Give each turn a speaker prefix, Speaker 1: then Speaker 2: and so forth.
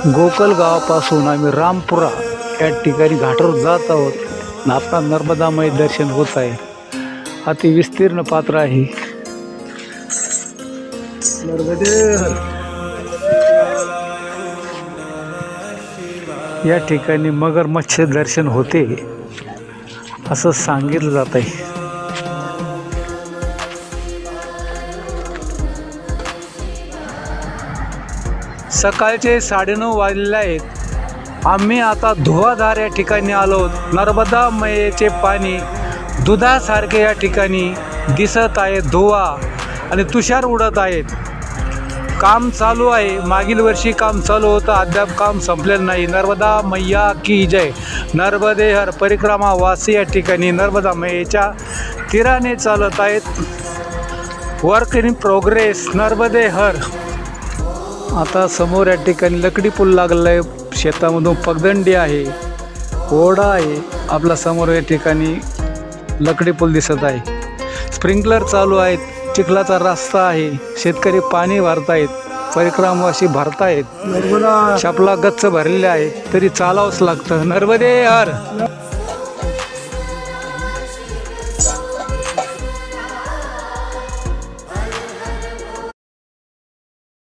Speaker 1: गोकल गावापासून आम्ही रामपुरा या ठिकाणी घाटावर जात आहोत. आपला नर्मदामय दर्शन होत आहे. अति विस्तीर्ण पात्र आहे. या ठिकाणी मगरमच्छ दर्शन होते असं सांगितलं जात आहे. सकाळचे 9:30 वाजले आहेत. आम्ही आता धुवाधार या ठिकाणी आलो. नर्मदा मैयेचे पाणी दुधासारखे या ठिकाणी दिसत आहे. धुवा आणि तुषार उडत आहेत. काम चालू आहे. मागील वर्षी काम चालू होतं, अद्याप काम संपलेलं नाही. नर्मदा मैया की जय. नर्मदे हर परिक्रमा वासी या ठिकाणी नर्मदा मैयेच्या तीराने चालत आहेत. Work in progress. नर्मदे हर. आता समोर या ठिकाणी लकडी पूल लागलेला आहे. शेतामधून पगदंडी आहे, ओढा आहे. आपला समोर या ठिकाणी लकडी पूल दिसत आहे. स्प्रिंकलर चालू आहेत. चिखलाचा रस्ता आहे. शेतकरी पाणी भरतायत, परिक्रमावासी भरतायत. चपला गच्च भरलेले आहे, तरी चालावंच लागतं. नर्मदे हर.